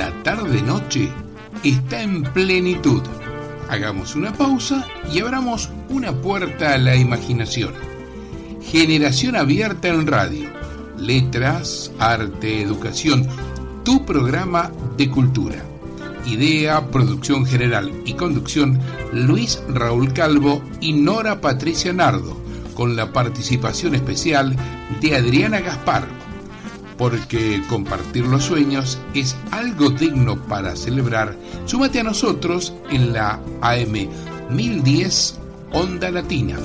La tarde-noche está en plenitud. Hagamos una pausa y abramos una puerta a la imaginación. Generación Abierta en Radio. Letras, arte, educación. Tu programa de cultura. Idea, producción general y conducción, Luis Raúl Calvo y Nora Patricia Nardo, con la participación especial de Adriana Gaspar. Porque compartir los sueños es algo digno para celebrar. Súmate a nosotros en la AM 1010 Onda Latina.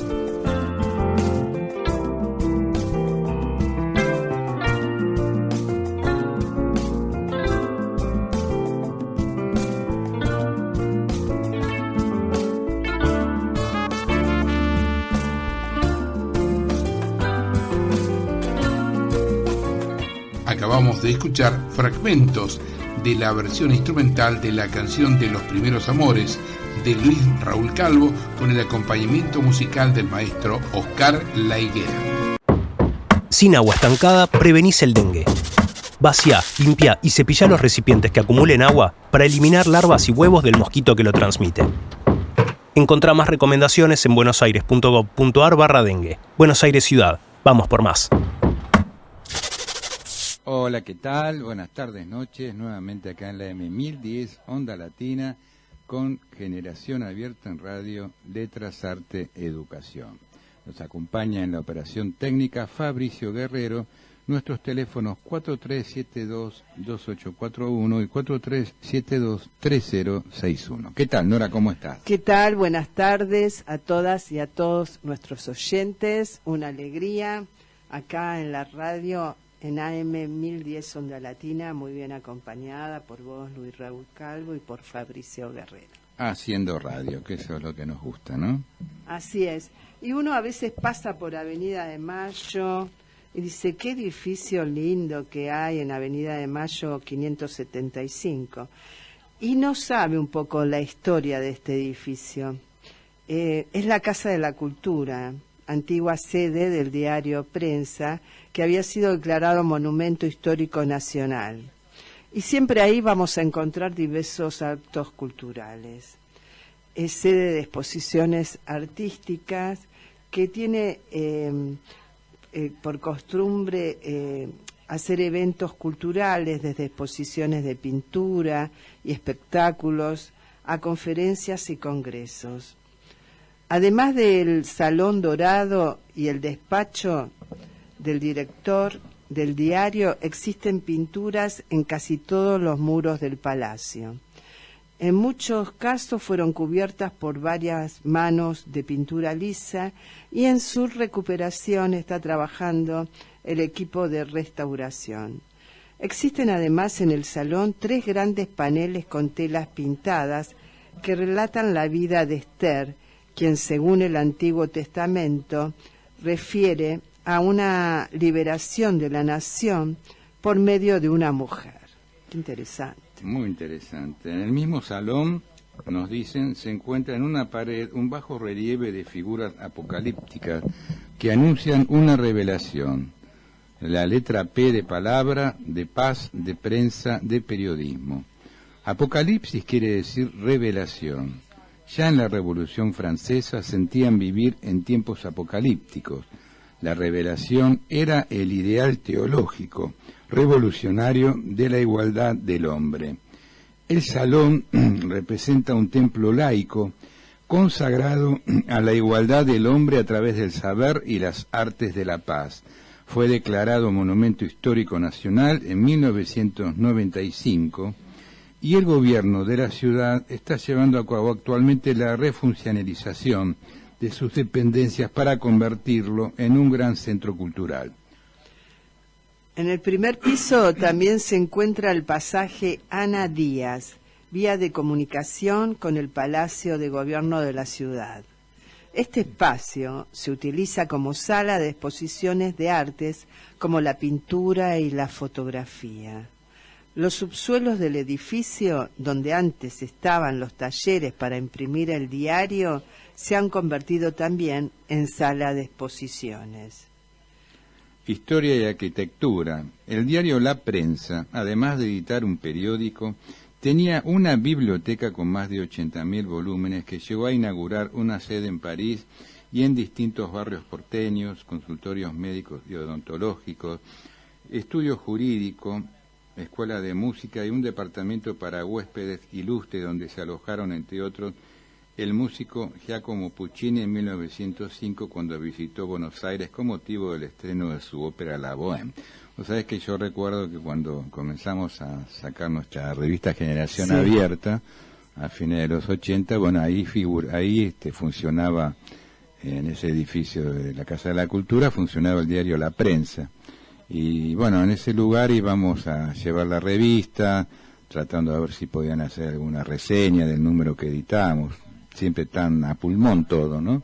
Acabamos de escuchar fragmentos de la versión instrumental de la canción de Los Primeros Amores de Luis Raúl Calvo con el acompañamiento musical del maestro Oscar La Higuera. Sin agua estancada, prevenís el dengue. Vacía, limpia y cepilla los recipientes que acumulen agua para eliminar larvas y huevos del mosquito que lo transmite. Encontrá más recomendaciones en buenosaires.gov.ar/dengue. Buenos Aires Ciudad. Vamos por más. Hola, ¿qué tal? Buenas tardes, noches, nuevamente acá en la M1010, Onda Latina, con Generación Abierta en Radio, Letras, Arte, Educación. Nos acompaña en la operación técnica Fabricio Guerrero, nuestros teléfonos 4372-2841 y 4372-3061. ¿Qué tal, Nora? ¿Cómo estás? ¿Qué tal? Buenas tardes a todas y a todos nuestros oyentes. Una alegría acá en la radio, en AM 1010 Onda Latina, muy bien acompañada por vos, Luis Raúl Calvo, y por Fabricio Guerrero. Haciendo radio, que eso es lo que nos gusta, ¿no? Así es. Y uno a veces pasa por Avenida de Mayo y dice, qué edificio lindo que hay en Avenida de Mayo 575. Y no sabe un poco la historia de este edificio. Es la Casa de la Cultura, antigua sede del diario Prensa, que había sido declarado Monumento Histórico Nacional. Y siempre ahí vamos a encontrar diversos actos culturales. Es sede de exposiciones artísticas que tiene por costumbre hacer eventos culturales, desde exposiciones de pintura y espectáculos a conferencias y congresos. Además del Salón Dorado y el despacho del director del diario, existen pinturas en casi todos los muros del palacio. En muchos casos fueron cubiertas por varias manos de pintura lisa y en su recuperación está trabajando el equipo de restauración. Existen además en el salón 3 grandes paneles con telas pintadas que relatan la vida de Esther, quien según el Antiguo Testamento refiere a una liberación de la nación por medio de una mujer. Qué interesante. Muy interesante. En el mismo salón, nos dicen, se encuentra en una pared un bajo relieve de figuras apocalípticas que anuncian una revelación. La letra P de palabra, de paz, de prensa, de periodismo. Apocalipsis quiere decir revelación. Ya en la Revolución Francesa sentían vivir en tiempos apocalípticos. La revelación era el ideal teológico revolucionario de la igualdad del hombre. El salón representa un templo laico consagrado a la igualdad del hombre a través del saber y las artes de la paz. Fue declarado Monumento Histórico Nacional en 1995 y el gobierno de la ciudad está llevando a cabo actualmente la refuncionalización de sus dependencias para convertirlo en un gran centro cultural. En el primer piso también se encuentra el pasaje Ana Díaz, vía de comunicación con el Palacio de Gobierno de la ciudad. Este espacio se utiliza como sala de exposiciones de artes como la pintura y la fotografía. Los subsuelos del edificio, donde antes estaban los talleres para imprimir el diario, se han convertido también en sala de exposiciones. historia y arquitectura. El diario La Prensa, además de editar un periódico, tenía una biblioteca con más de 80.000 volúmenes que llegó a inaugurar una sede en París y en distintos barrios porteños, consultorios médicos y odontológicos, estudio jurídico, escuela de música y un departamento para huéspedes ilustres donde se alojaron, entre otros, el músico Giacomo Puccini en 1905 cuando visitó Buenos Aires con motivo del estreno de su ópera La Bohème. O sea, es que yo recuerdo que cuando comenzamos a sacar nuestra revista Generación Abierta, a fines de los 80, bueno, ahí funcionaba, en ese edificio de la Casa de la Cultura, funcionaba el diario La Prensa. Y bueno, en ese lugar íbamos a llevar la revista, tratando de ver si podían hacer alguna reseña del número que editamos, siempre tan a pulmón todo, ¿no?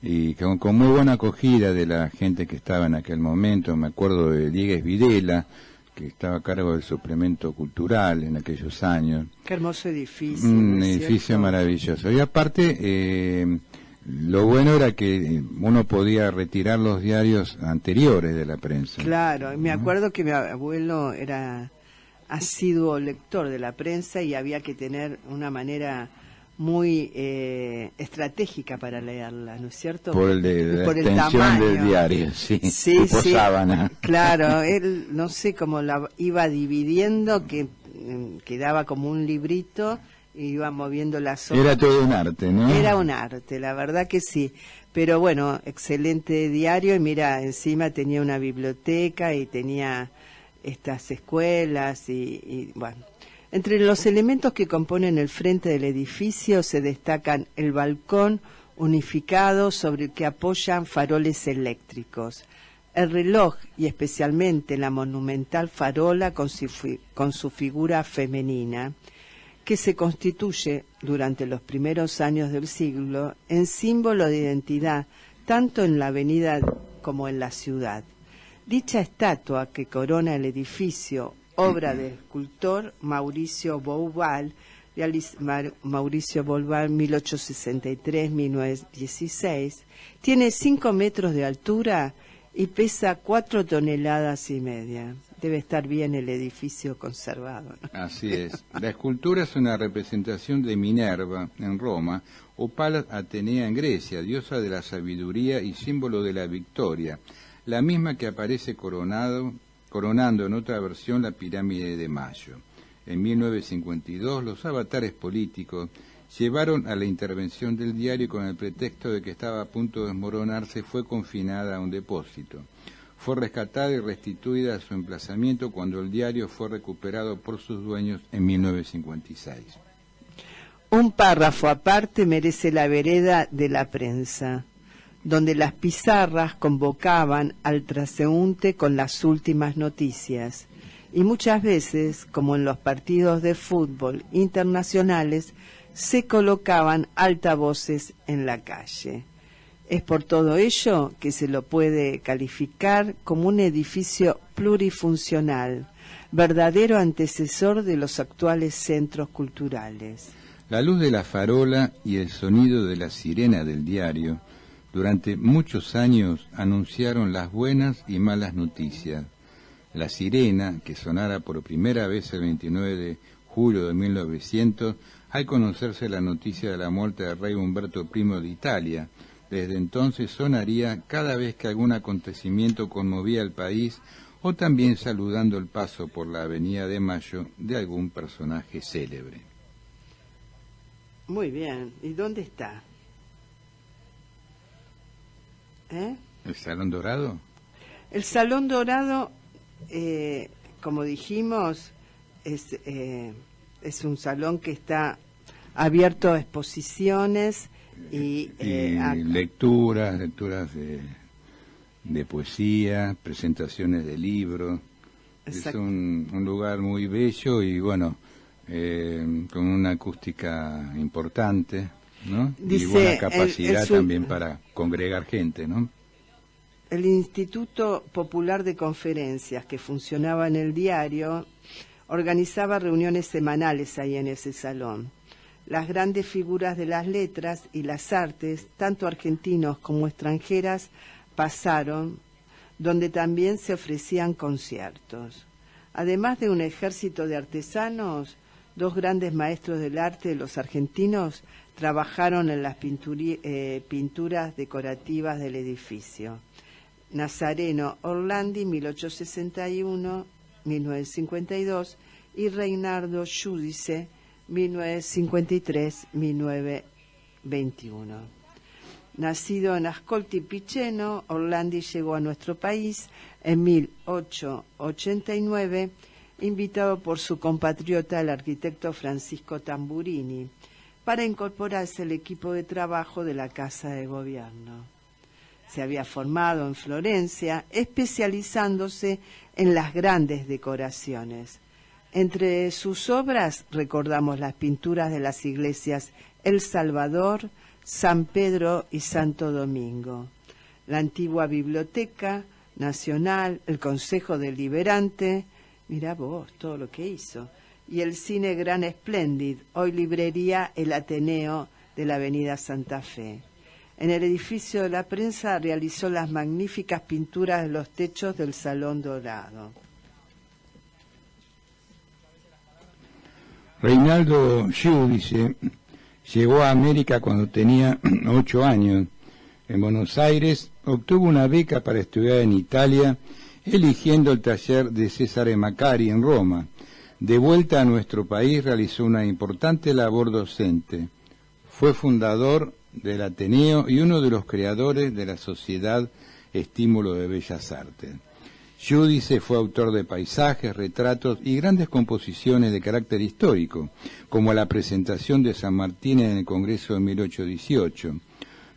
Y con muy buena acogida de la gente que estaba en aquel momento. Me acuerdo de Diegues Videla, que estaba a cargo del suplemento cultural en aquellos años. Qué hermoso edificio. Un edificio maravilloso. Y aparte, lo bueno era que uno podía retirar los diarios anteriores de La Prensa. Claro, me acuerdo que mi abuelo era asiduo lector de La Prensa y había que tener una manera muy estratégica para leerla, ¿no es cierto? Por la extensión del diario, sí, tipo sábana. Claro, él no sé cómo la iba dividiendo, que quedaba como un librito y iba moviendo las hojas. Era todo un arte, ¿no? Era un arte, la verdad que sí. Pero bueno, excelente diario y mira, encima tenía una biblioteca y tenía estas escuelas y bueno. Entre los elementos que componen el frente del edificio se destacan el balcón unificado sobre el que apoyan faroles eléctricos, el reloj y especialmente la monumental farola con su figura femenina, que se constituye durante los primeros años del siglo en símbolo de identidad tanto en la avenida como en la ciudad. Dicha estatua que corona el edificio, obra del escultor Mauricio Bouval, 1863-1916, tiene 5 metros de altura y pesa 4,5 toneladas. Debe estar bien el edificio conservado, ¿no? Así es. La escultura es una representación de Minerva en Roma o Palas Atenea en Grecia, diosa de la sabiduría y símbolo de la victoria, la misma que aparece coronando en otra versión la pirámide de Mayo. En 1952 los avatares políticos llevaron a la intervención del diario y con el pretexto de que estaba a punto de desmoronarse fue confinada a un depósito. Fue rescatada y restituida a su emplazamiento cuando el diario fue recuperado por sus dueños en 1956. Un párrafo aparte merece la vereda de La Prensa, donde las pizarras convocaban al transeúnte con las últimas noticias, y muchas veces, como en los partidos de fútbol internacionales, se colocaban altavoces en la calle. Es por todo ello que se lo puede calificar como un edificio plurifuncional, verdadero antecesor de los actuales centros culturales. La luz de la farola y el sonido de la sirena del diario durante muchos años anunciaron las buenas y malas noticias. La sirena, que sonara por primera vez el 29 de julio de 1900, al conocerse la noticia de la muerte del rey Humberto I de Italia. Desde entonces sonaría cada vez que algún acontecimiento conmovía al país o también saludando el paso por la Avenida de Mayo de algún personaje célebre. Muy bien, ¿y dónde está? ¿El Salón Dorado? El Salón Dorado, como dijimos, es un salón que está abierto a exposiciones y lecturas de poesía, presentaciones de libros. Es un lugar muy bello y bueno, con una acústica importante, ¿no? Dice, y buena capacidad también para congregar gente, ¿no? El Instituto Popular de Conferencias, que funcionaba en el diario, organizaba reuniones semanales ahí en ese salón. Las grandes figuras de las letras y las artes, tanto argentinos como extranjeras, pasaron, donde también se ofrecían conciertos. Además de un ejército de artesanos, 2 grandes maestros del arte, los argentinos, trabajaron en las pinturas decorativas del edificio. Nazareno Orlandi, 1861-1952, y Reinaldo Giudice, 1953-1921. Nacido en Ascolti Piceno, Orlandi llegó a nuestro país en 1889, invitado por su compatriota, el arquitecto Francisco Tamburini, para incorporarse al equipo de trabajo de la Casa de Gobierno. Se había formado en Florencia, especializándose en las grandes decoraciones. Entre sus obras recordamos las pinturas de las iglesias El Salvador, San Pedro y Santo Domingo, la antigua Biblioteca Nacional, el Consejo Deliberante, mirá vos todo lo que hizo, y el Cine Gran Splendid, hoy librería El Ateneo de la Avenida Santa Fe. En el edificio de la prensa realizó las magníficas pinturas de los techos del Salón Dorado. Reinaldo Giudice llegó a América cuando tenía 8 años. En Buenos Aires obtuvo una beca para estudiar en Italia, eligiendo el taller de Cesare Macari en Roma. De vuelta a nuestro país realizó una importante labor docente. Fue fundador del Ateneo y uno de los creadores de la Sociedad Estímulo de Bellas Artes. Giudice fue autor de paisajes, retratos y grandes composiciones de carácter histórico, como la presentación de San Martín en el Congreso de 1818.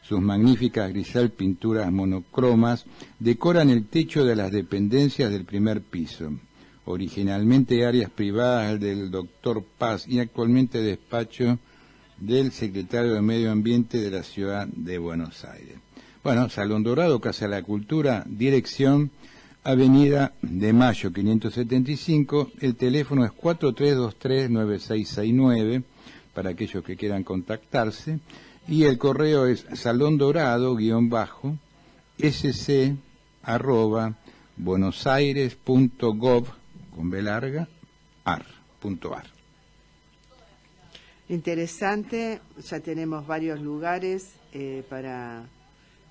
Sus magníficas grisal pinturas monocromas decoran el techo de las dependencias del primer piso, originalmente áreas privadas del doctor Paz y actualmente despacho del secretario de Medio Ambiente de la ciudad de Buenos Aires. Bueno, Salón Dorado, Casa de la Cultura, dirección Avenida de Mayo 575, el teléfono es 4323-9669 para aquellos que quieran contactarse, y el correo es salondorado-sc@buenosaires.gov.ar. Interesante, ya tenemos varios lugares para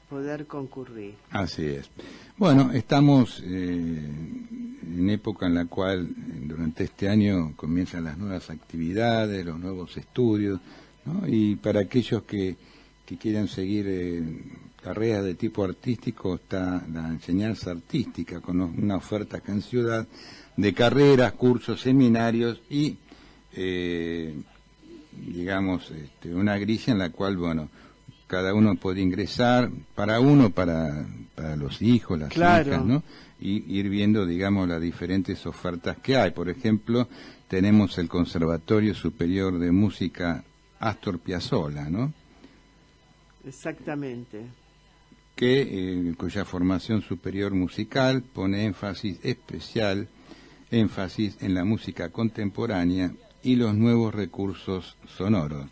poder concurrir. Así es. Bueno, estamos en época en la cual durante este año comienzan las nuevas actividades, los nuevos estudios, ¿no? Y para aquellos que quieran seguir carreras de tipo artístico, está la enseñanza artística con una oferta acá en Ciudad de carreras, cursos, seminarios y digamos una grilla en la cual, bueno, cada uno puede ingresar, para los hijos, las hijas, ¿no? Y ir viendo, digamos, las diferentes ofertas que hay. Por ejemplo, tenemos el Conservatorio Superior de Música Astor Piazzolla, ¿no? Exactamente. Cuya formación superior musical pone especial énfasis en la música contemporánea y los nuevos recursos sonoros.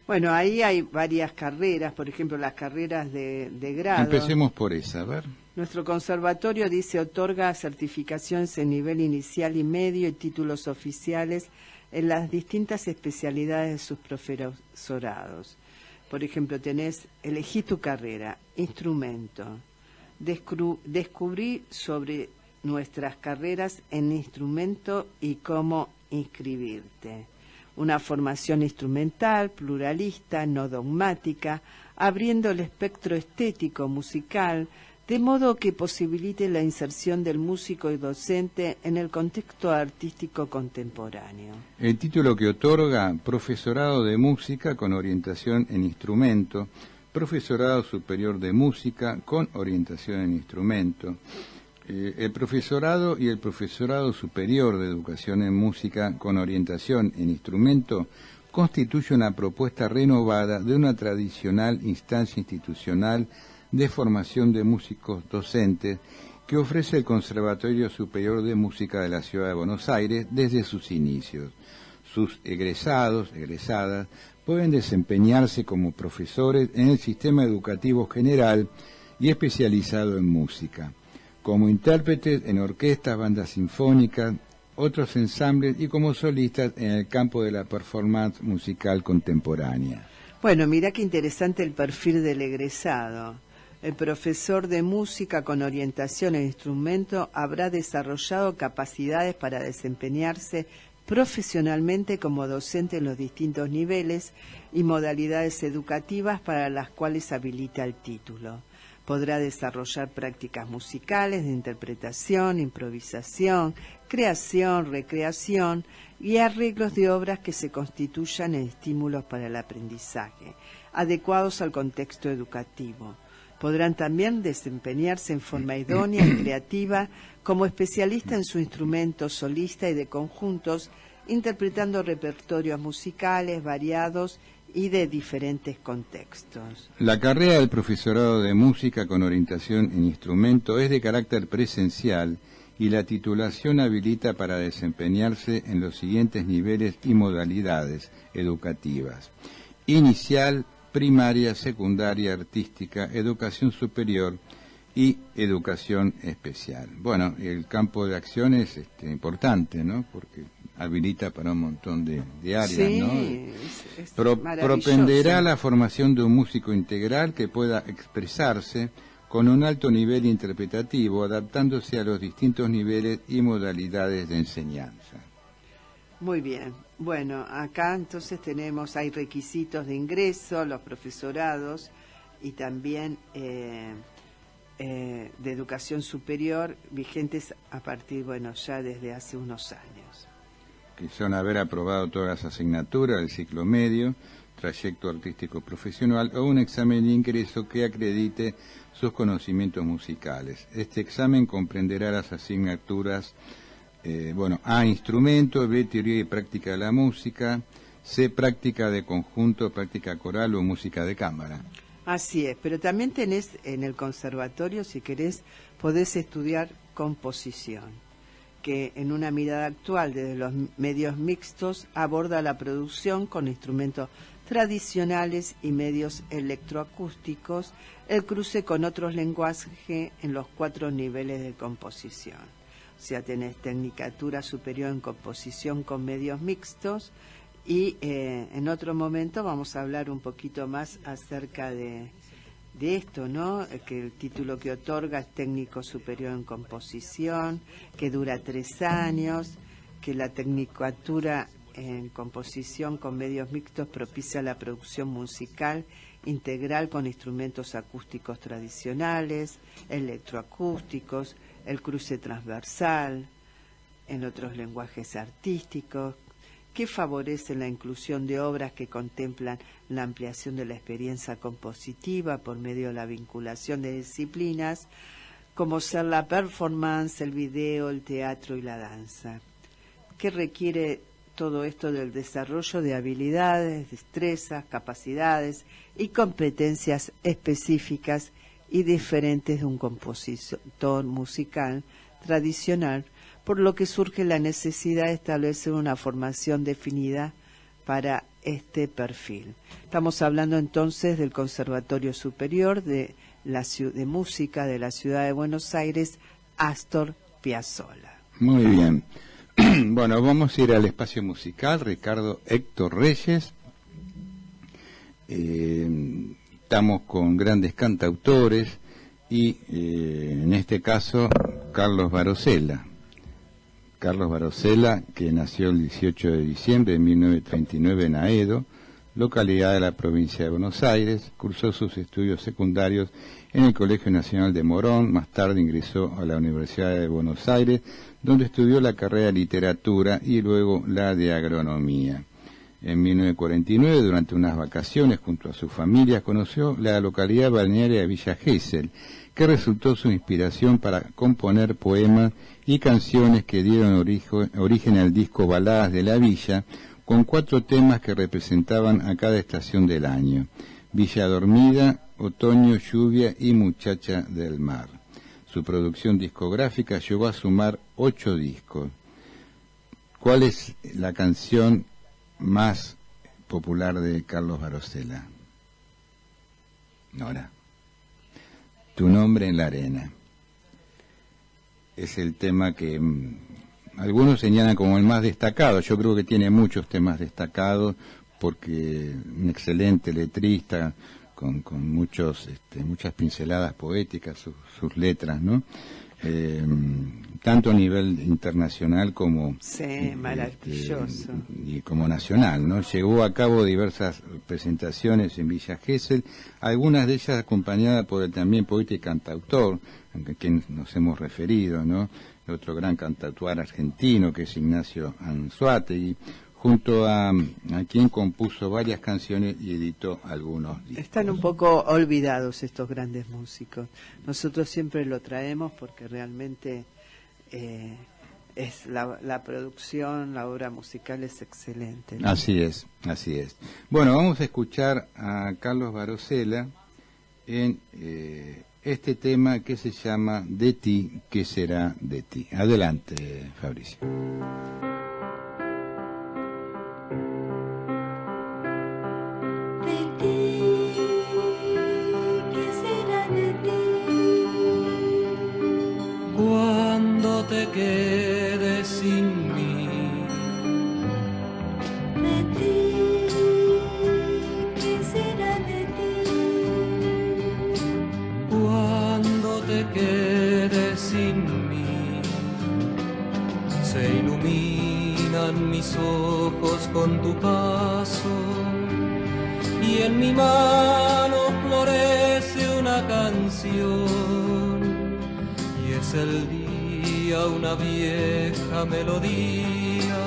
Bueno, ahí hay varias carreras, por ejemplo, las carreras de grado. Empecemos por esa, a ver. Nuestro conservatorio, dice, otorga certificaciones en nivel inicial y medio y títulos oficiales en las distintas especialidades de sus profesorados. Por ejemplo, elegí tu carrera, instrumento, descubrí sobre nuestras carreras en instrumento y cómo inscribirte. Una formación instrumental, pluralista, no dogmática, abriendo el espectro estético musical, de modo que posibilite la inserción del músico y docente en el contexto artístico contemporáneo. El título que otorga: Profesorado de Música con orientación en instrumento, Profesorado Superior de Música con orientación en instrumento. El profesorado y el Profesorado Superior de Educación en Música con orientación en instrumento constituye una propuesta renovada de una tradicional instancia institucional de formación de músicos docentes que ofrece el Conservatorio Superior de Música de la Ciudad de Buenos Aires desde sus inicios. Sus egresadas, pueden desempeñarse como profesores en el sistema educativo general y especializado en música. como intérpretes en orquestas, bandas sinfónicas, otros ensambles y como solistas en el campo de la performance musical contemporánea. Bueno, mira qué interesante el perfil del egresado. El profesor de música con orientación en instrumento habrá desarrollado capacidades para desempeñarse profesionalmente como docente en los distintos niveles y modalidades educativas para las cuales habilita el título. Podrá desarrollar prácticas musicales de interpretación, improvisación, creación, recreación y arreglos de obras que se constituyan en estímulos para el aprendizaje, adecuados al contexto educativo. Podrán también desempeñarse en forma idónea y creativa como especialista en su instrumento solista y de conjuntos, interpretando repertorios musicales variados y de diferentes contextos. La carrera del profesorado de música con orientación en instrumento es de carácter presencial y la titulación habilita para desempeñarse en los siguientes niveles y modalidades educativas: inicial, primaria, secundaria, artística, educación superior y educación especial. Bueno, el campo de acción es importante, ¿no? Porque habilita para un montón de áreas, sí, ¿no? Es Propenderá la formación de un músico integral que pueda expresarse con un alto nivel interpretativo, adaptándose a los distintos niveles y modalidades de enseñanza. Muy bien. Bueno, acá entonces hay requisitos de ingreso, los profesorados y también de educación superior vigentes a partir, ya desde hace unos años. Que son haber aprobado todas las asignaturas del ciclo medio, trayecto artístico profesional o un examen de ingreso que acredite sus conocimientos musicales. Este examen comprenderá las asignaturas A, instrumento; B, teoría y práctica de la música; C, práctica de conjunto, práctica coral o música de cámara. Así es, pero también tenés en el conservatorio, si querés, podés estudiar composición, que en una mirada actual desde los medios mixtos aborda la producción con instrumentos tradicionales y medios electroacústicos, el cruce con otros lenguajes en los 4 niveles de composición. O sea, tenés tecnicatura superior en composición con medios mixtos y en otro momento vamos a hablar un poquito más acerca de esto, ¿no? Que el título que otorga es técnico superior en composición, que dura 3 años, que la tecnicatura en composición con medios mixtos propicia la producción musical integral con instrumentos acústicos tradicionales, electroacústicos, el cruce transversal, en otros lenguajes artísticos, que favorecen la inclusión de obras que contemplan la ampliación de la experiencia compositiva por medio de la vinculación de disciplinas, como ser la performance, el video, el teatro y la danza. ¿Qué requiere todo esto del desarrollo de habilidades, destrezas, capacidades y competencias específicas y diferentes de un compositor musical tradicional, por lo que surge la necesidad de establecer una formación definida para este perfil? Estamos hablando entonces del Conservatorio Superior de Música de la Ciudad de Buenos Aires, Astor Piazzolla. Muy bien. Bueno, vamos a ir al espacio musical. Ricardo Héctor Reyes. Estamos con grandes cantautores y en este caso Carlos Barosella. Carlos Barosella, que nació el 18 de diciembre de 1939 en Aedo, localidad de la provincia de Buenos Aires. Cursó sus estudios secundarios en el Colegio Nacional de Morón. Más tarde ingresó a la Universidad de Buenos Aires, donde estudió la carrera de literatura y luego la de agronomía. En 1949, durante unas vacaciones junto a su familia, conoció la localidad balnearia de Villa Gesell, que resultó su inspiración para componer poemas y canciones que dieron origen al disco Baladas de la Villa, con 4 temas que representaban a cada estación del año: Villa Dormida, Otoño, Lluvia y Muchacha del Mar. Su producción discográfica llegó a sumar 8 discos. ¿Cuál es la canción más popular de Carlos Barosella? Nora. Tu nombre en la arena. es el tema que algunos señalan como el más destacado. Yo creo que tiene muchos temas destacados porque un excelente letrista con muchas pinceladas poéticas, sus letras, ¿no? Tanto a nivel internacional como maravilloso. y como nacional, ¿no? Llevó a cabo diversas presentaciones en Villa Gesell, algunas de ellas acompañadas por el también poeta y cantautor, a quien nos hemos referido, ¿no? Otro gran cantautor argentino que es Ignacio Anzoátegui, junto a quien compuso varias canciones y editó algunos discos. Están un poco olvidados estos grandes músicos. Nosotros siempre lo traemos porque realmente es la producción, la obra musical es excelente, ¿no? Así es. Bueno, vamos a escuchar a Carlos Barosella en este tema que se llama De ti, ¿qué será de ti? Adelante, Fabricio. Cuando te quedes sin mí, de ti, ¿qué será de ti? cuando te quedes sin mí, se iluminan mis ojos con tu paso y en mi mano florece una canción. Es el día, una vieja melodía,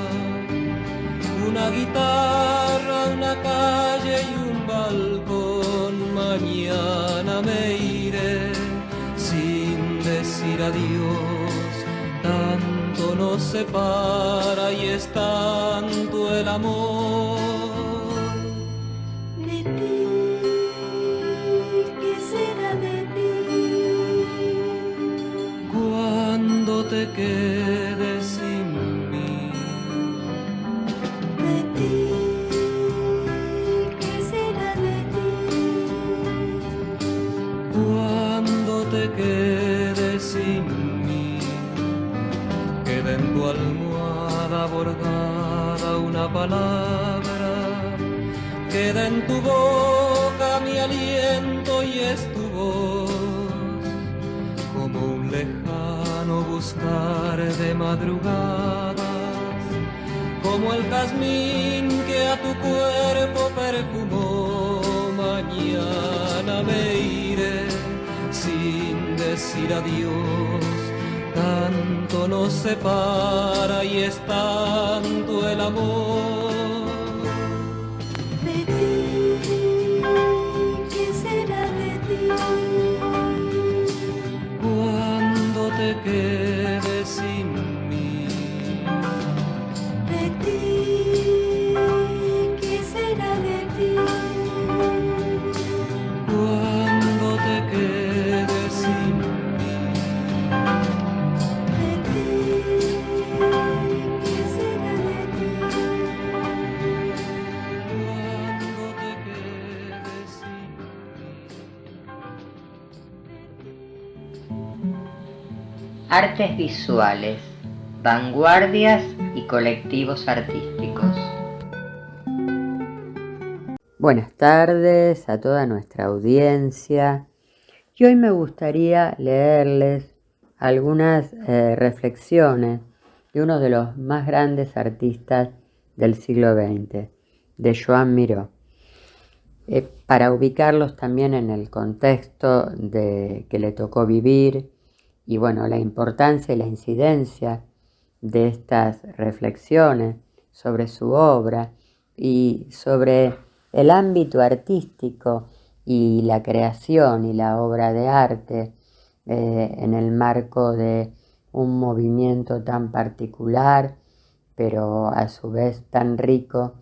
una guitarra, una calle y un balcón. Mañana me iré sin decir adiós, tanto nos separa y es tanto el amor. De ti, ¿qué será de ti? Cuando te quedes sin mí, De ti, ¿qué será de ti? cuando te quedes sin mí, queda en tu almohada bordada una palabra, queda en tu boca mi aliento y es tu voz, como un lejano buscar de madrugadas, como el jazmín que a tu cuerpo perfumó. Mañana me iré sin decir adiós, tanto nos separa y es tanto el amor. De ti, ¿qué será de ti? Cuando te quedes sin mí, De ti, ¿qué será de ti? cuando te quedes sin mí, De ti, ¿qué será de ti? cuando te quedes sin mí. Artes visuales, vanguardias y colectivos artísticos. Buenas tardes a toda nuestra audiencia. Y hoy me gustaría leerles algunas reflexiones de uno de los más grandes artistas del siglo XX, de Joan Miró, para ubicarlos también en el contexto que le tocó vivir y bueno, la importancia y la incidencia de estas reflexiones sobre su obra y sobre el ámbito artístico y la creación y la obra de arte en el marco de un movimiento tan particular, pero a su vez tan rico,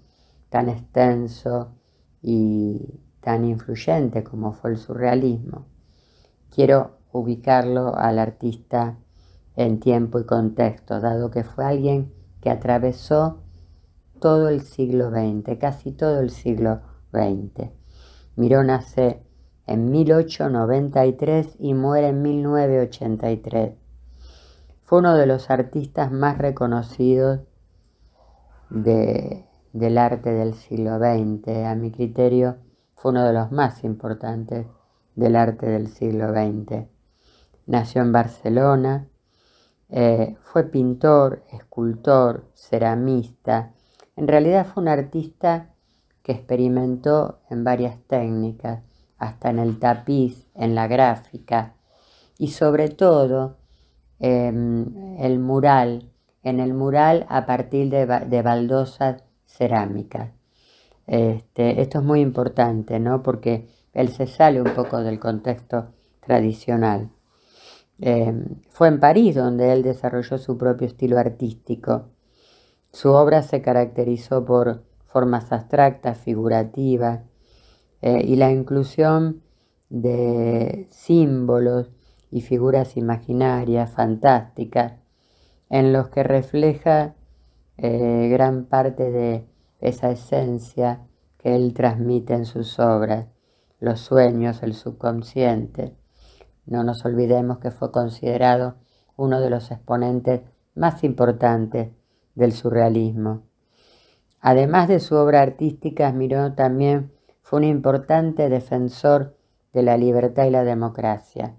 tan extenso y tan influyente como fue el surrealismo. Quiero ubicarlo al artista en tiempo y contexto, dado que fue alguien que atravesó todo el siglo XX, casi todo el siglo XX. Miró nace en 1893 y muere en 1983. Fue uno de los artistas más reconocidos del arte del siglo XX. A mi criterio, fue uno de los más importantes del arte del siglo XX. Nació en Barcelona, fue pintor, escultor, ceramista. En realidad fue un artista que experimentó en varias técnicas, hasta en el tapiz, en la gráfica y sobre todo el mural, en el mural a partir de baldosas cerámicas. Esto es muy importante, ¿no? Porque él se sale un poco del contexto tradicional. Fue en París donde él desarrolló su propio estilo artístico. Su obra se caracterizó por formas abstractas, figurativas, y la inclusión de símbolos y figuras imaginarias, fantásticas, en los que refleja gran parte de esa esencia que él transmite en sus obras, los sueños, el subconsciente. No nos olvidemos que fue considerado uno de los exponentes más importantes del surrealismo. Además de su obra artística, Miró también fue un importante defensor de la libertad y la democracia.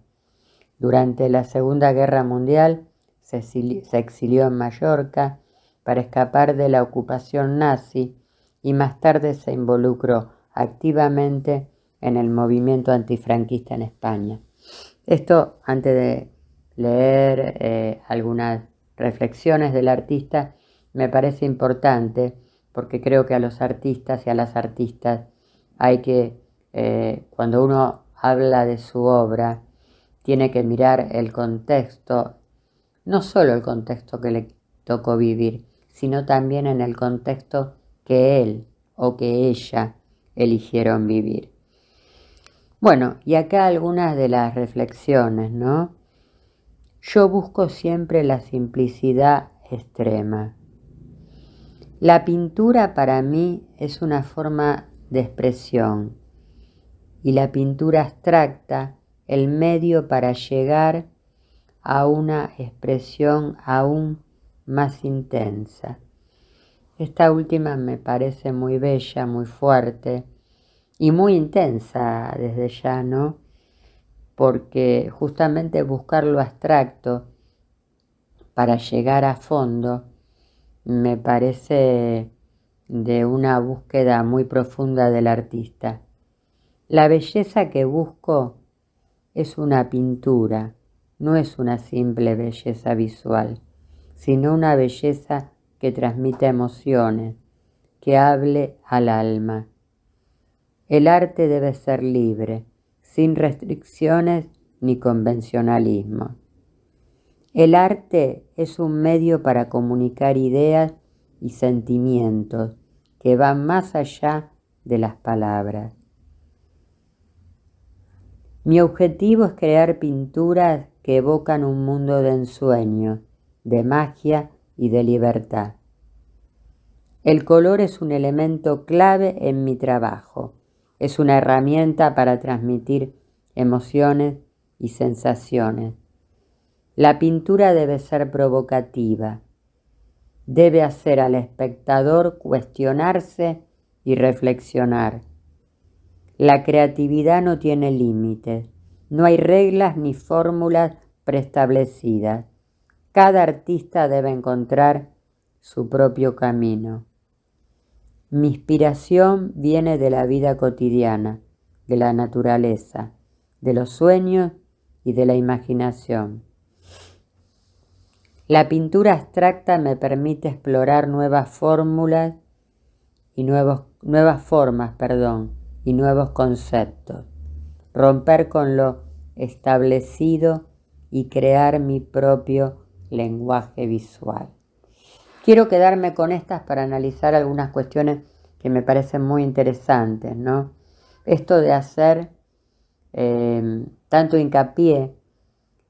Durante la Segunda Guerra Mundial se exilió en Mallorca para escapar de la ocupación nazi y más tarde se involucró activamente en el movimiento antifranquista en España. Esto antes de leer algunas reflexiones del artista me parece importante porque creo que a los artistas y a las artistas hay que, cuando uno habla de su obra, tiene que mirar el contexto, no solo el contexto que le tocó vivir, sino también en el contexto que él o que ella eligieron vivir. Bueno, y acá algunas de las reflexiones, ¿no? Yo busco siempre la simplicidad extrema. La pintura para mí es una forma de expresión y la pintura abstracta el medio para llegar a una expresión aún más intensa. Esta última me parece muy bella, muy fuerte y muy intensa desde ya, ¿no? Porque justamente buscar lo abstracto para llegar a fondo me parece de una búsqueda muy profunda del artista. La belleza que busco es una pintura, no es una simple belleza visual, sino una belleza que transmite emociones, que hable al alma. El arte debe ser libre, sin restricciones ni convencionalismo. El arte es un medio para comunicar ideas y sentimientos que van más allá de las palabras. Mi objetivo es crear pinturas que evocan un mundo de ensueño, de magia y de libertad. El color es un elemento clave en mi trabajo. Es una herramienta para transmitir emociones y sensaciones. La pintura debe ser provocativa. Debe hacer al espectador cuestionarse y reflexionar. La creatividad no tiene límites. No hay reglas ni fórmulas preestablecidas. Cada artista debe encontrar su propio camino. Mi inspiración viene de la vida cotidiana, de la naturaleza, de los sueños y de la imaginación. La pintura abstracta me permite explorar nuevas fórmulas y nuevas formas, y nuevos conceptos, romper con lo establecido y crear mi propio lenguaje visual. Quiero quedarme con estas para analizar algunas cuestiones que me parecen muy interesantes, ¿no? Esto de hacer tanto hincapié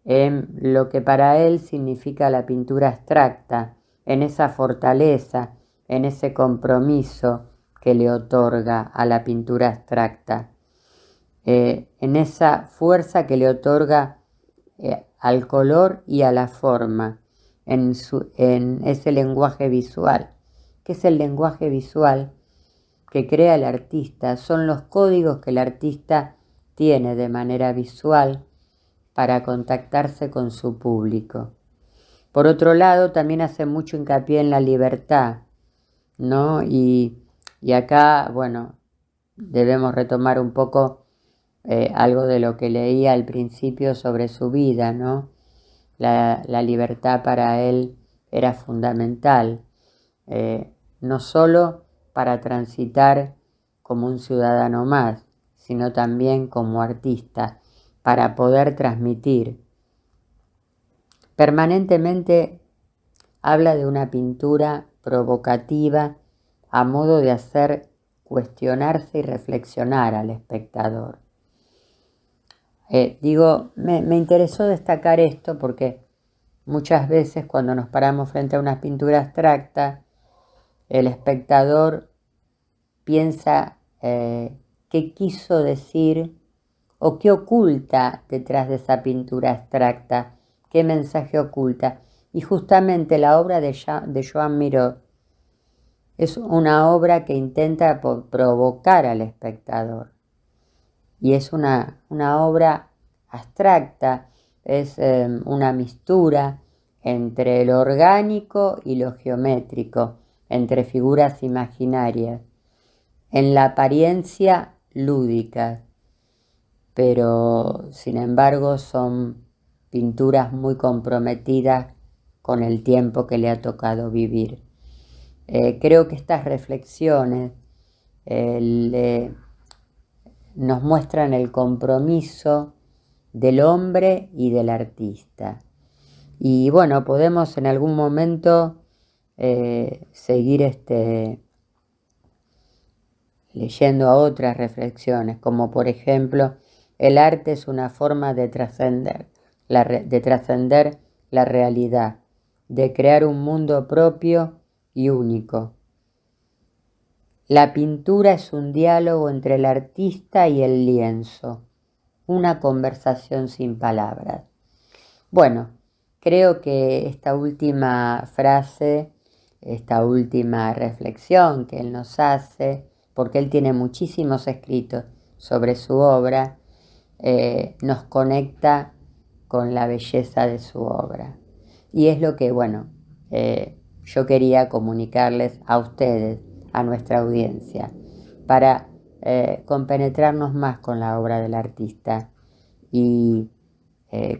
en lo que para él significa la pintura abstracta, en esa fortaleza, en ese compromiso que le otorga a la pintura abstracta, en esa fuerza que le otorga al color y a la forma, en ese lenguaje visual. ¿Qué es el lenguaje visual que crea el artista? Son los códigos que el artista tiene de manera visual para contactarse con su público. Por otro lado, también hace mucho hincapié en la libertad, ¿no? Y acá, bueno, debemos retomar un poco algo de lo que leía al principio sobre su vida, ¿no? La libertad para él era fundamental, no solo para transitar como un ciudadano más, sino también como artista, para poder transmitir. Permanentemente habla de una pintura provocativa a modo de hacer cuestionarse y reflexionar al espectador. Me interesó destacar esto porque muchas veces cuando nos paramos frente a una pintura abstracta, el espectador piensa qué quiso decir o qué oculta detrás de esa pintura abstracta, qué mensaje oculta. Y justamente la obra de Joan Miró es una obra que intenta provocar al espectador. Y es una obra abstracta, es una mistura entre lo orgánico y lo geométrico, entre figuras imaginarias, en la apariencia lúdicas, pero sin embargo son pinturas muy comprometidas con el tiempo que le ha tocado vivir. Creo que estas reflexiones nos muestran el compromiso del hombre y del artista. Y bueno, podemos en algún momento seguir leyendo a otras reflexiones, como por ejemplo, el arte es una forma de trascender la realidad, de crear un mundo propio y único. La pintura es un diálogo entre el artista y el lienzo, una conversación sin palabras. Bueno, creo que esta última frase, esta última reflexión que él nos hace, porque él tiene muchísimos escritos sobre su obra, nos conecta con la belleza de su obra. Y es lo que, yo quería comunicarles a ustedes, a nuestra audiencia, para compenetrarnos más con la obra del artista y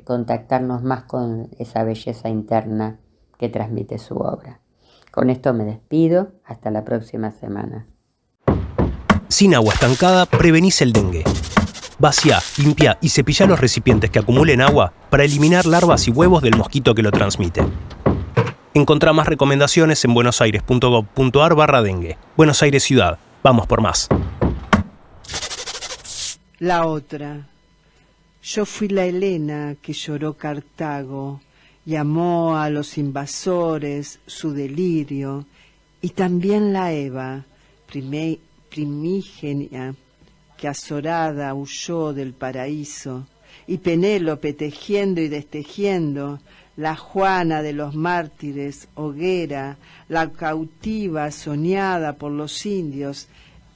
contactarnos más con esa belleza interna que transmite su obra. Con esto me despido, hasta la próxima semana. Sin agua estancada, prevenís el dengue. Vacía, limpia y cepilla los recipientes que acumulen agua para eliminar larvas y huevos del mosquito que lo transmite. Encontrá más recomendaciones en buenosaires.gov.ar/dengue. Buenos Aires Ciudad. Vamos por más. La otra. Yo fui la Helena que lloró Cartago, llamó a los invasores su delirio, y también la Eva, primígenia, que azorada huyó del paraíso, y Penélope tejiendo y destejiendo, la Juana de los mártires, hoguera, la cautiva soñada por los indios,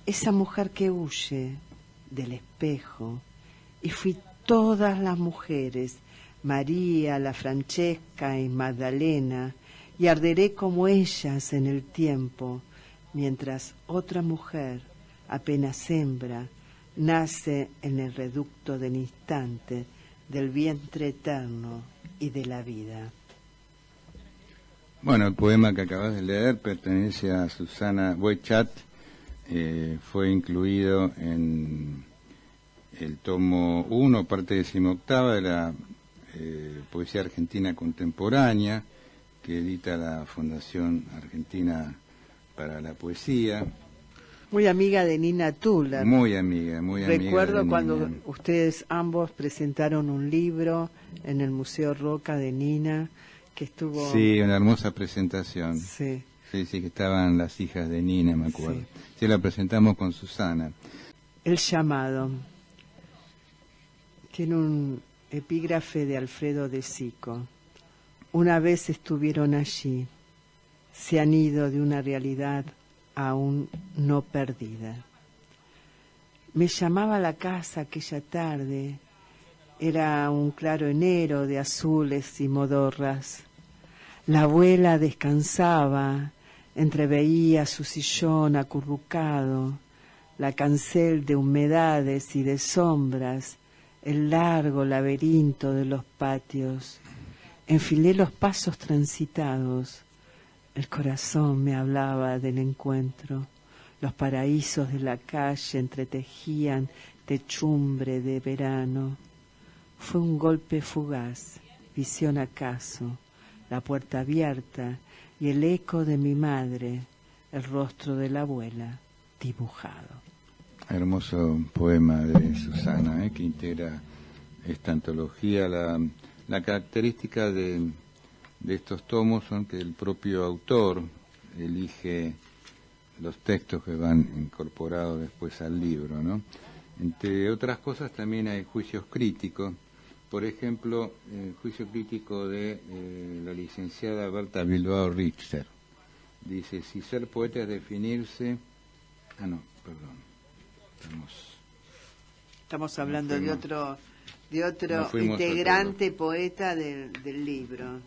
esa mujer que huye del espejo. Y fui todas las mujeres, María, la Francesca y Magdalena, y arderé como ellas en el tiempo, mientras otra mujer, apenas hembra, nace en el reducto del instante, del vientre eterno y de la vida. Bueno, el poema que acabas de leer pertenece a Susana Boechat, fue incluido en el tomo 1, parte 18ª de la Poesía Argentina Contemporánea, que edita la Fundación Argentina para la Poesía. Muy amiga de Nina Tuller. Muy amiga. Recuerdo cuando ustedes ambos presentaron un libro en el Museo Roca de Nina, que estuvo... Sí, una hermosa presentación. Sí. Sí, que estaban las hijas de Nina, me acuerdo. Sí, la presentamos con Susana. El llamado. Tiene un epígrafe de Alfredo de Sico. una vez estuvieron allí, se han ido de una realidad aún no perdida. Me llamaba a la casa aquella tarde, era un claro enero de azules y modorras. La abuela descansaba, entreveía su sillón acurrucado, la cancel de humedades y de sombras, el largo laberinto de los patios. Enfilé los pasos transitados, el corazón me hablaba del encuentro, los paraísos de la calle entretejían techumbre de verano. Fue un golpe fugaz, visión acaso, la puerta abierta y el eco de mi madre, el rostro de la abuela dibujado. Hermoso poema de Susana, que integra esta antología. La característica de estos tomos son que el propio autor elige los textos que van incorporados después al libro, ¿no? Entre otras cosas también hay juicios críticos. Por ejemplo, el juicio crítico de la licenciada Berta Bilbao Richter. Dice, si ser poeta es definirse... Estamos hablando de otro integrante poeta del libro.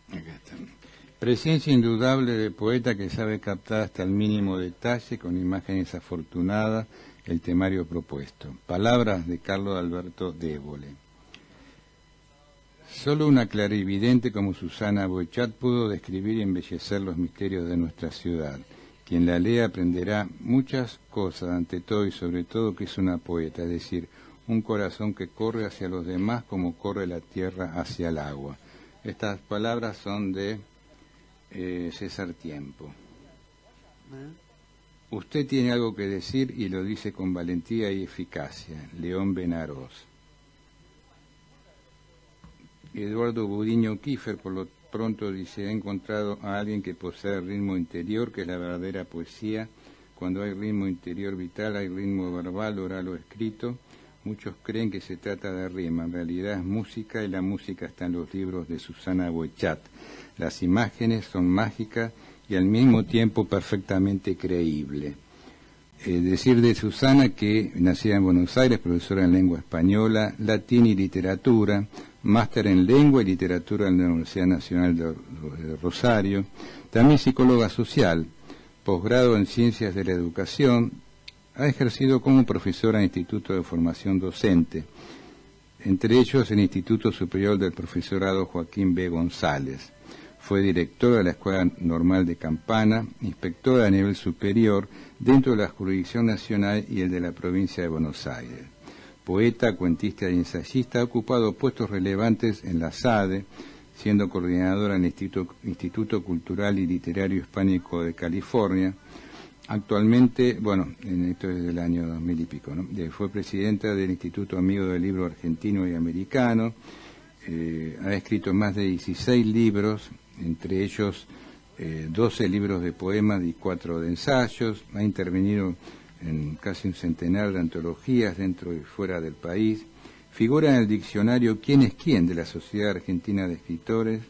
Acá está. Presencia indudable de poeta que sabe captar hasta el mínimo detalle con imágenes afortunadas el temario propuesto. Palabras de Carlos Alberto Débole. Solo una clarividente como Susana Boechat pudo describir y embellecer los misterios de nuestra ciudad. Quien la lea aprenderá muchas cosas, ante todo y sobre todo que es una poeta, es decir, un corazón que corre hacia los demás como corre la tierra hacia el agua. Estas palabras son de César Tiempo. Usted tiene algo que decir y lo dice con valentía y eficacia. León Benarós. Eduardo Budiño Kiefer, por lo pronto, dice, ha encontrado a alguien que posee el ritmo interior, que es la verdadera poesía. Cuando hay ritmo interior vital, hay ritmo verbal, oral o escrito. Muchos creen que se trata de rima, en realidad es música y la música está en los libros de Susana Boechat. Las imágenes son mágicas y al mismo tiempo perfectamente creíble. Decir de Susana que nacida en Buenos Aires, profesora en lengua española, latín y literatura, máster en lengua y literatura en la Universidad Nacional de Rosario, también psicóloga social, posgrado en ciencias de la educación, ha ejercido como profesora en Instituto de Formación Docente, entre ellos el Instituto Superior del Profesorado Joaquín B. González. Fue directora de la Escuela Normal de Campana, inspectora a nivel superior dentro de la jurisdicción nacional y el de la provincia de Buenos Aires. Poeta, cuentista y ensayista, ha ocupado puestos relevantes en la SADE, siendo coordinadora en el Instituto Cultural y Literario Hispánico de California. Actualmente, esto es del año 2000 y pico, ¿no? Fue presidenta del Instituto Amigo del Libro Argentino y Americano, ha escrito más de 16 libros, entre ellos 12 libros de poemas y 4 de ensayos, ha intervenido en casi un centenar de antologías dentro y fuera del país, figura en el diccionario ¿Quién es quién? De la Sociedad Argentina de Escritores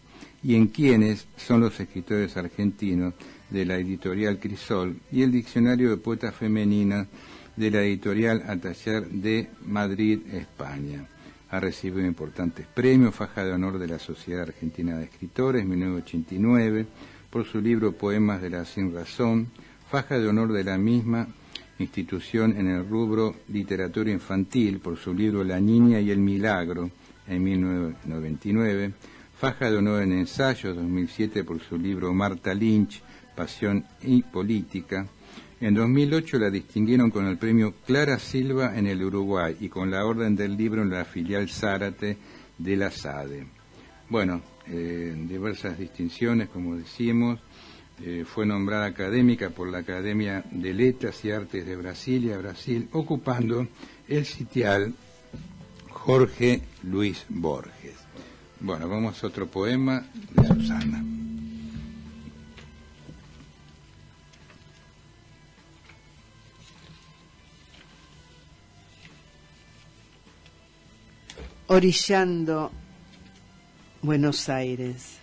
y en ¿Quiénes son los escritores argentinos? De la editorial Crisol y el diccionario de poetas femeninas de la editorial Ataller de Madrid, España. Ha recibido importantes premios, faja de honor de la Sociedad Argentina de Escritores, 1989, por su libro Poemas de la Sin Razón, faja de honor de la misma institución en el rubro literatura infantil por su libro La Niña y el Milagro, en 1999, faja de honor en ensayos, 2007, por su libro Marta Lynch, Pasión y Política. En 2008 la distinguieron con el premio Clara Silva en el Uruguay y con la Orden del Libro en la filial Zárate de la SADE. Diversas distinciones, como decimos. Fue nombrada académica por la Academia de Letras y Artes de Brasilia, Brasil, ocupando el sitial Jorge Luis Borges. Vamos a otro poema de Susana. Orillando Buenos Aires,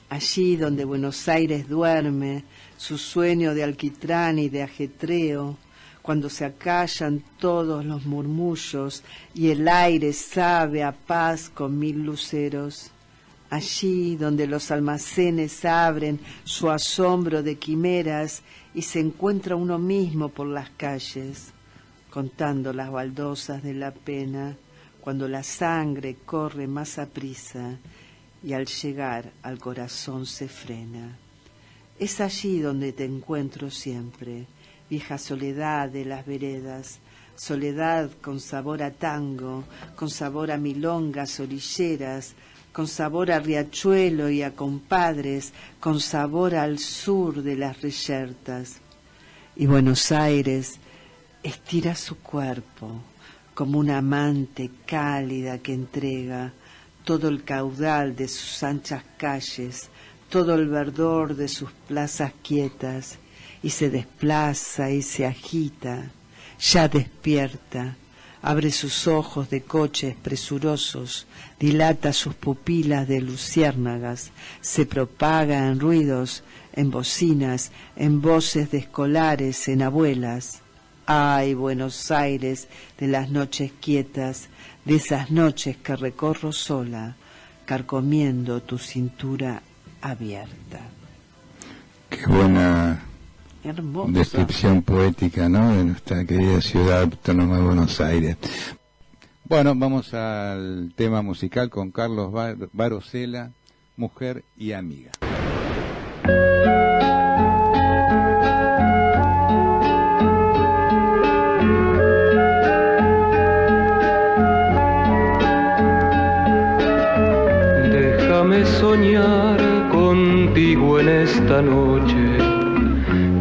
allí donde Buenos Aires duerme, su sueño de alquitrán y de ajetreo, cuando se acallan todos los murmullos y el aire sabe a paz con 1000 luceros. Allí donde los almacenes abren su asombro de quimeras y se encuentra uno mismo por las calles, contando las baldosas de la pena, cuando la sangre corre más aprisa y al llegar al corazón se frena. Es allí donde te encuentro siempre, vieja soledad de las veredas, soledad con sabor a tango, con sabor a milongas orilleras, con sabor a riachuelo y a compadres, con sabor al sur de las reyertas. Y Buenos Aires estira su cuerpo como una amante cálida que entrega todo el caudal de sus anchas calles, todo el verdor de sus plazas quietas, y se desplaza y se agita, ya despierta, abre sus ojos de coches presurosos, dilata sus pupilas de luciérnagas, se propaga en ruidos, en bocinas, en voces de escolares, en abuelas. Ay, Buenos Aires de las noches quietas, de esas noches que recorro sola, carcomiendo tu cintura abierta. Qué buena Hermoso. descripción poética, ¿no?, de nuestra querida ciudad autónoma de Buenos Aires. Bueno, vamos al tema musical con Carlos Barosela, Mujer y Amiga. Déjame soñar contigo en esta noche.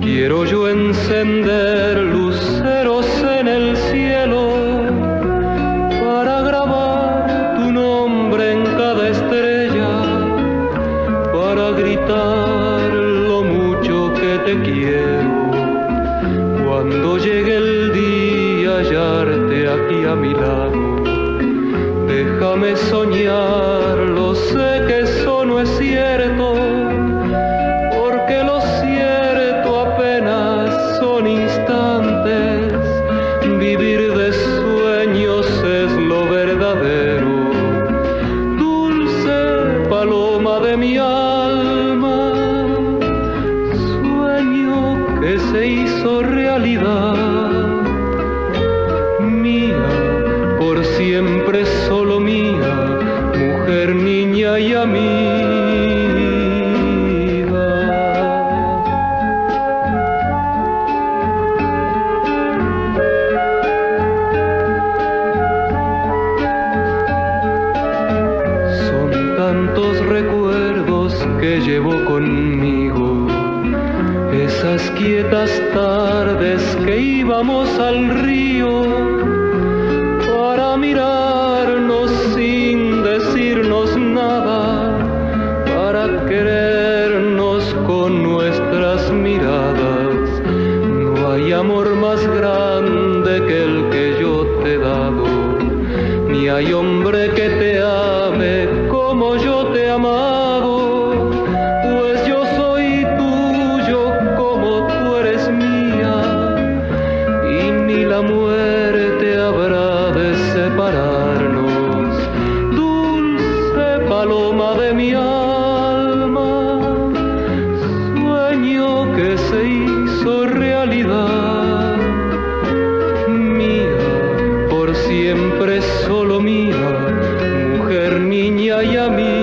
Quiero yo encender luceros en el cielo para grabar tu nombre en cada estrella, para gritar lo mucho que te quiero. Cuando llegue el día hallarte aquí a mi lado, déjame soñarlo, sé que eso no es cierto, porque lo cierto apenas son instantes, vivir de sueños es lo verdadero. Dulce paloma de mi alma, sueño que se hizo realidad, mía, por siempre solo mía, mujer, niña y amiga. Son tantos recuerdos que llevo conmigo, esas quietas tardes que íbamos al río para mirarnos sin decirnos nada, para querernos con nuestras miradas. No hay amor más grande que el que yo te he dado, ni hay hombre que te ame como yo te he amado, pues yo soy tuyo como tú eres mía, y ni la muerte habrá de separarnos. Dulce paloma de mi alma, sueño que se hizo realidad, mía, por siempre solo mía, mujer, niña y amiga.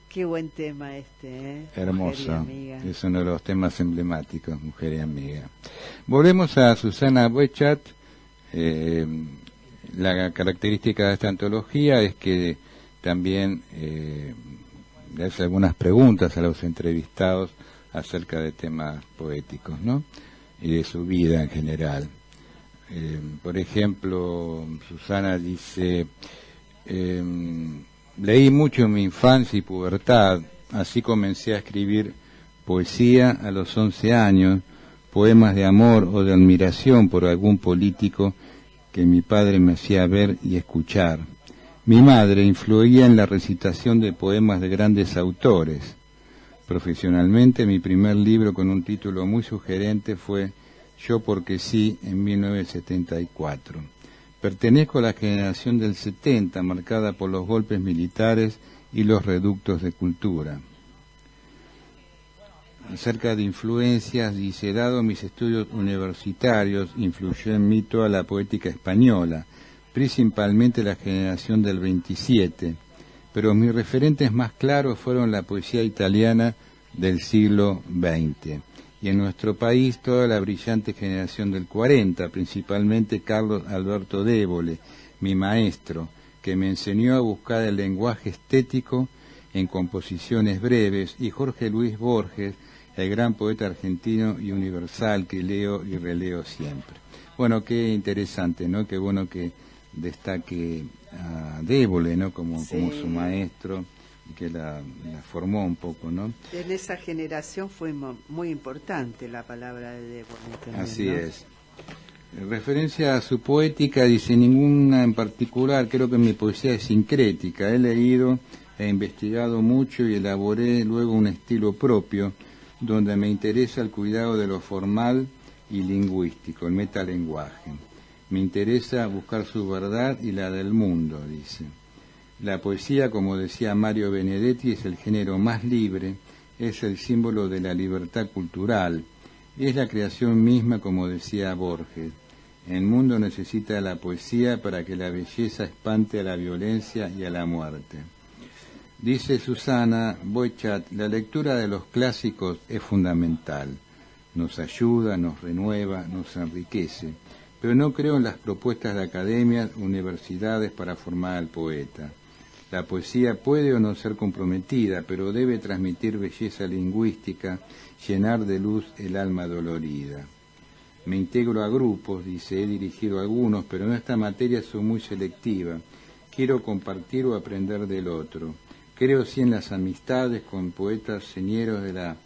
Qué buen tema este, ¿eh? Hermoso, Mujer y amiga. es uno de los temas emblemáticos, Mujer y Amiga. Volvemos a Susana Boechat. La característica de esta antología es que también le hace algunas preguntas a los entrevistados acerca de temas poéticos, ¿no?, y de su vida en general. Por ejemplo, Susana dice, Leí mucho en mi infancia y pubertad, así comencé a escribir poesía a los 11 años, poemas de amor o de admiración por algún político que mi padre me hacía ver y escuchar. Mi madre influía en la recitación de poemas de grandes autores. Profesionalmente, mi primer libro con un título muy sugerente fue Yo porque sí, en 1974. Pertenezco a la generación del 70, marcada por los golpes militares y los reductos de cultura. Acerca de influencias, dice, dado mis estudios universitarios, influyó en mí toda la poética española, principalmente la generación del 27, pero mis referentes más claros fueron la poesía italiana del siglo XX, y en nuestro país toda la brillante generación del 40, principalmente Carlos Alberto Débole, mi maestro, que me enseñó a buscar el lenguaje estético en composiciones breves, y Jorge Luis Borges, el gran poeta argentino y universal que leo y releo siempre. Bueno, qué interesante, ¿no? Qué bueno que destaque a Débole, ¿no? Como su maestro, y que la formó un poco, ¿no? En esa generación fue muy importante la palabra de Débole también, Así ¿no? es. En referencia a su poética, dice, ninguna en particular, creo que mi poesía es sincrética. He leído, he investigado mucho y elaboré luego un estilo propio, donde me interesa el cuidado de lo formal y lingüístico, el metalenguaje. Me interesa buscar su verdad y la del mundo, dice. La poesía, como decía Mario Benedetti, es el género más libre, es el símbolo de la libertad cultural, y es la creación misma, como decía Borges. El mundo necesita la poesía para que la belleza espante a la violencia y a la muerte. Dice Susana Boichat, la lectura de los clásicos es fundamental. Nos ayuda, nos renueva, nos enriquece. Pero no creo en las propuestas de academias, universidades para formar al poeta. La poesía puede o no ser comprometida, pero debe transmitir belleza lingüística, llenar de luz el alma dolorida. Me integro a grupos, dice, he dirigido algunos, pero en esta materia soy muy selectiva. Quiero compartir o aprender del otro. Creo sí en las amistades con poetas señeros de la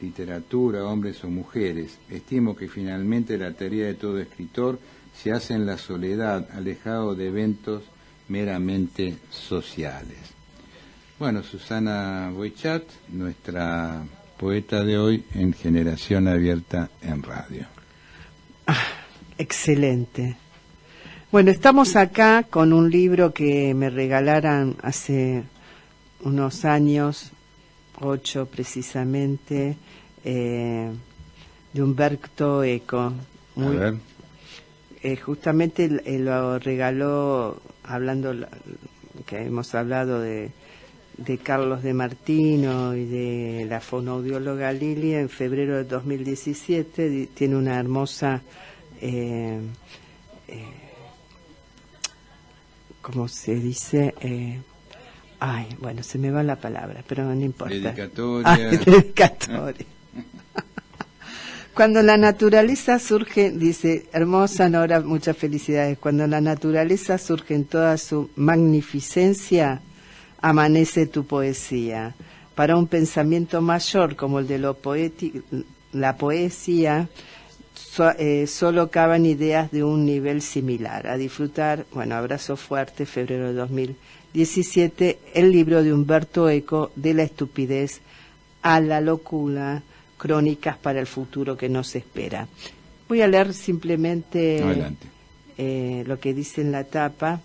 literatura, hombres o mujeres. Estimo que finalmente la tarea de todo escritor se hace en la soledad, alejado de eventos meramente sociales. Bueno, Susana Boichat, nuestra poeta de hoy en Generación Abierta en Radio. Excelente. Bueno, estamos acá con un libro que me regalaron hace unos años, 8 precisamente, de Umberto Eco. A ver. Justamente lo regaló, que hemos hablado de Carlos de Martino y de la fonoaudióloga Lilia, en febrero de 2017. Tiene una hermosa, ¿cómo se dice? Bueno, se me va la palabra, pero no importa. Dedicatoria. Dedicatoria. Cuando la naturaleza surge, dice, hermosa Nora, muchas felicidades. Cuando la naturaleza surge en toda su magnificencia, amanece tu poesía. Para un pensamiento mayor como el de lo poético, la poesía, solo caben ideas de un nivel similar. A disfrutar, bueno, abrazo fuerte, febrero de 2017, el libro de Umberto Eco, De la estupidez a la locura, crónicas para el futuro que nos espera. Voy a leer simplemente lo que dice en la tapa,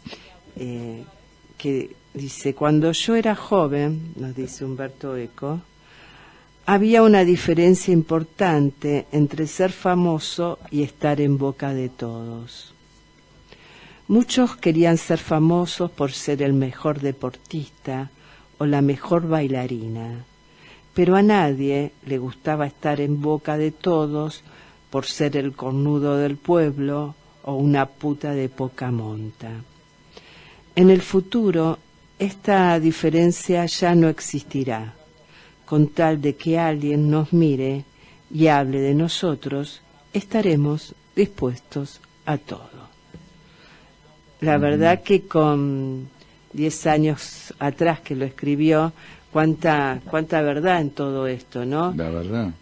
que dice: cuando yo era joven, nos dice Umberto Eco, había una diferencia importante entre ser famoso y estar en boca de todos. Muchos querían ser famosos por ser el mejor deportista o la mejor bailarina, pero a nadie le gustaba estar en boca de todos por ser el cornudo del pueblo o una puta de poca monta. En el futuro, esta diferencia ya no existirá. Con tal de que alguien nos mire y hable de nosotros, estaremos dispuestos a todo. La verdad que con 10 años atrás que lo escribió, cuánta verdad en todo esto, ¿no? La verdad.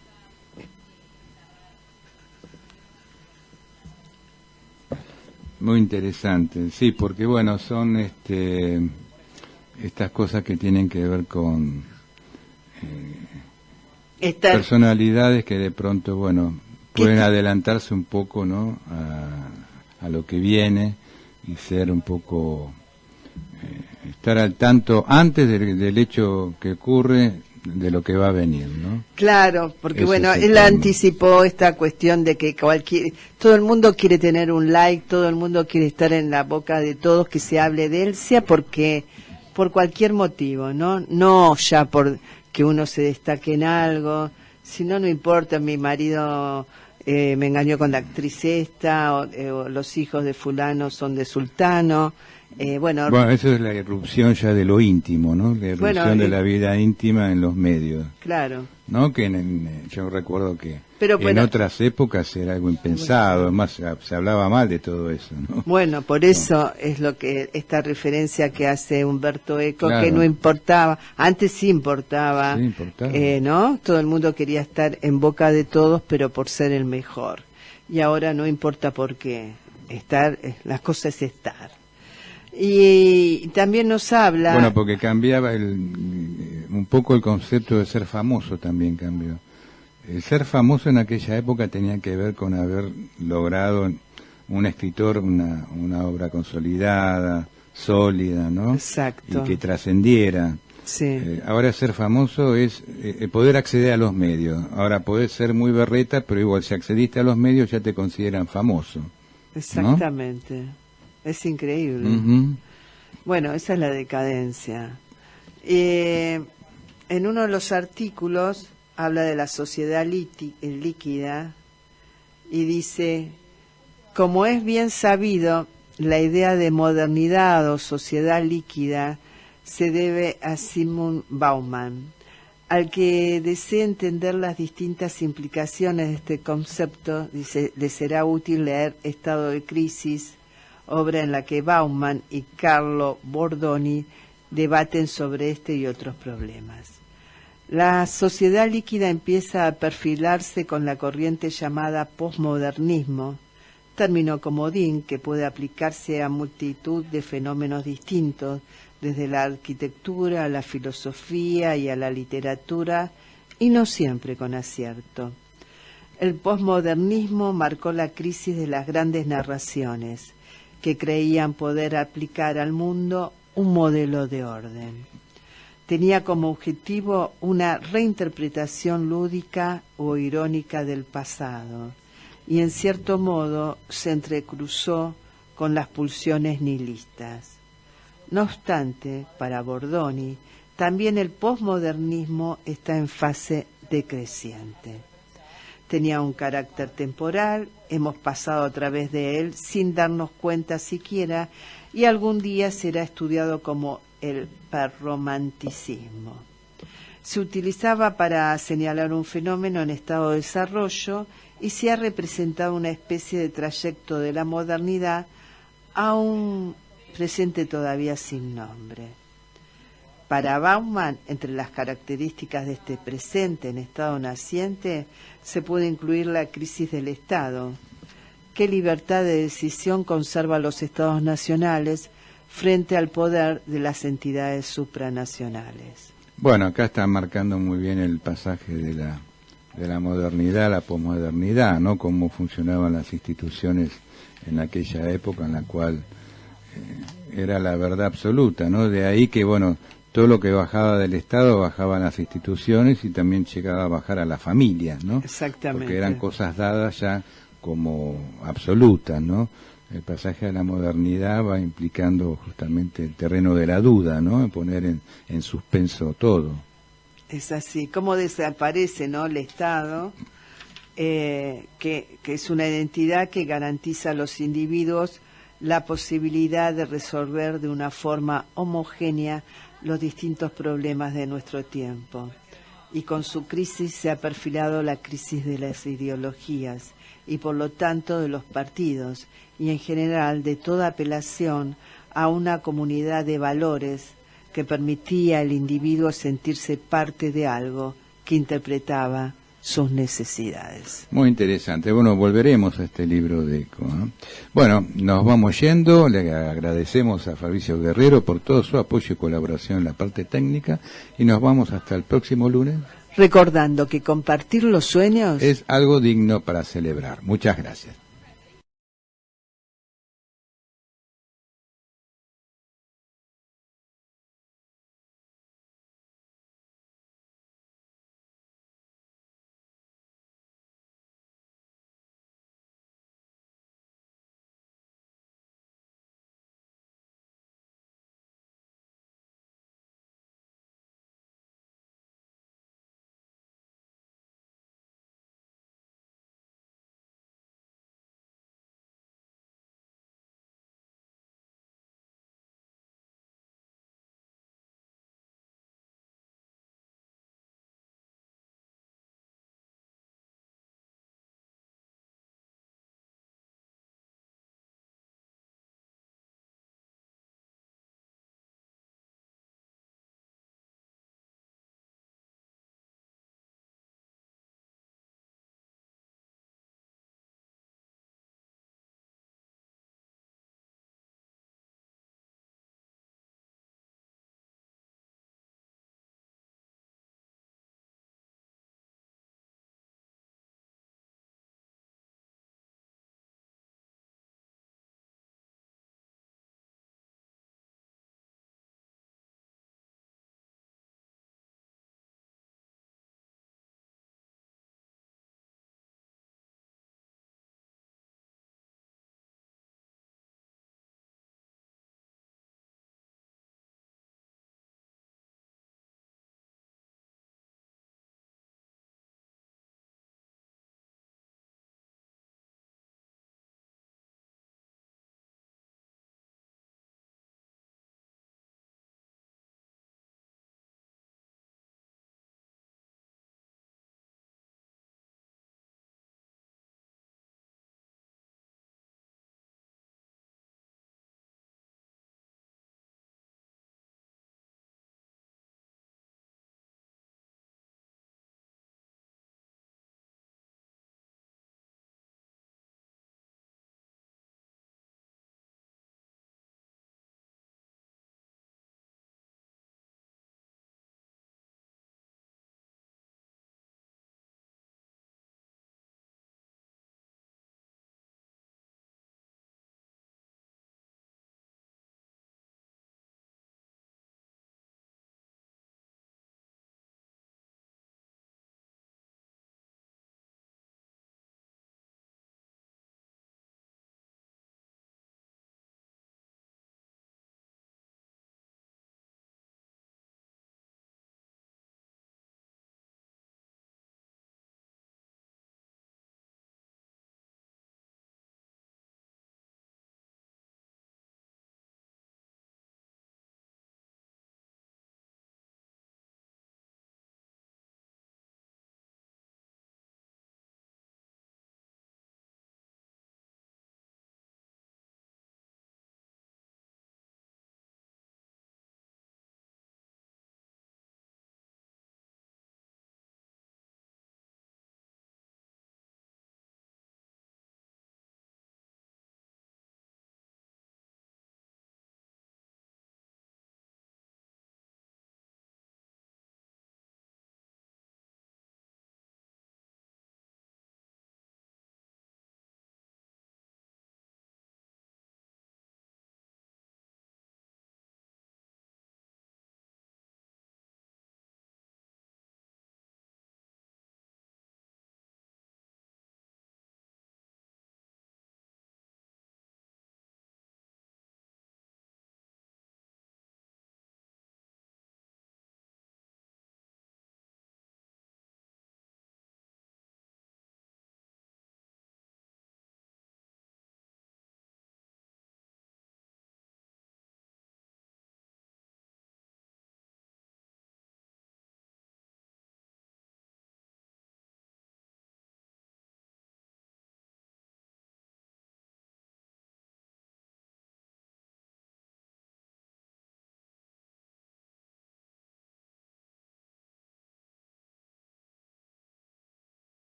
Muy interesante, sí, porque bueno, son estas cosas que tienen que ver con personalidades que de pronto, bueno, pueden adelantarse un poco, ¿no? A lo que viene y ser un poco, estar al tanto antes del hecho que ocurre, de lo que va a venir, ¿no? Claro, porque Ese bueno, es el él tema. anticipó esta cuestión de que todo el mundo quiere tener un like, todo el mundo quiere estar en la boca de todos, que se hable de él, sea porque por cualquier motivo, ¿no? No ya por que uno se destaque en algo, sino no importa, mi marido me engañó con la actriz esta, o los hijos de fulano son de sultano. Bueno, eso es la irrupción ya de lo íntimo, ¿no? La irrupción de la vida íntima en los medios. Claro. ¿No? Que yo recuerdo que Pero en otras épocas era algo impensado, además se hablaba mal de todo eso, ¿no? Bueno, por eso es lo que esta referencia que hace Humberto Eco, Claro. que no importaba, antes sí importaba, Sí, importaba. ¿no? Todo el mundo quería estar en boca de todos, pero por ser el mejor. Y ahora no importa por qué, las cosas es estar. Y también nos habla... Bueno, porque cambiaba un poco el concepto de ser famoso, también cambió. El ser famoso en aquella época tenía que ver con haber logrado un escritor una obra consolidada, sólida, ¿no? Exacto. Y que trascendiera. Sí. Ahora ser famoso es poder acceder a los medios. Ahora podés ser muy berreta, pero igual si accediste a los medios ya te consideran famoso. Exactamente. Es increíble. Ujú. Bueno, esa es la decadencia. En uno de los artículos habla de la sociedad líquida y dice, como es bien sabido, la idea de modernidad o sociedad líquida se debe a Zygmunt Bauman, al que desee entender las distintas implicaciones de este concepto, dice, le será útil leer Estado de Crisis, obra en la que Bauman y Carlo Bordoni debaten sobre este y otros problemas. La sociedad líquida empieza a perfilarse con la corriente llamada posmodernismo, término comodín que puede aplicarse a multitud de fenómenos distintos, desde la arquitectura a la filosofía y a la literatura, y no siempre con acierto. El posmodernismo marcó la crisis de las grandes narraciones, que creían poder aplicar al mundo un modelo de orden. Tenía como objetivo una reinterpretación lúdica o irónica del pasado, y en cierto modo se entrecruzó con las pulsiones nihilistas. No obstante, para Bordoni, también el posmodernismo está en fase decreciente. Tenía un carácter temporal, hemos pasado a través de él sin darnos cuenta siquiera, y algún día será estudiado como el perromanticismo. Se utilizaba para señalar un fenómeno en estado de desarrollo y se ha representado una especie de trayecto de la modernidad a un presente todavía sin nombre. Para Bauman, entre las características de este presente en estado naciente, se puede incluir la crisis del Estado. ¿Qué libertad de decisión conservan los Estados nacionales frente al poder de las entidades supranacionales? Bueno, acá está marcando muy bien el pasaje de la modernidad a la posmodernidad, ¿no? Cómo funcionaban las instituciones en aquella época en la cual era la verdad absoluta, ¿no? De ahí que, bueno, todo lo que bajaba del Estado bajaban las instituciones y también llegaba a bajar a las familias, ¿no? Exactamente. Porque eran cosas dadas ya como absolutas, ¿no? El pasaje a la modernidad va implicando justamente el terreno de la duda, ¿no? Poner en suspenso todo. Es así, cómo desaparece, ¿no?, el Estado, que es una identidad que garantiza a los individuos la posibilidad de resolver de una forma homogénea los distintos problemas de nuestro tiempo. Y con su crisis se ha perfilado la crisis de las ideologías y por lo tanto de los partidos y en general de toda apelación a una comunidad de valores que permitía al individuo sentirse parte de algo que interpretaba sus necesidades. Muy interesante. Bueno, volveremos a este libro de Eco, ¿eh? Bueno, nos vamos yendo. Le agradecemos a Fabricio Guerrero por todo su apoyo y colaboración en la parte técnica y nos vamos hasta el próximo lunes. Recordando que compartir los sueños Es algo digno para celebrar. Muchas gracias.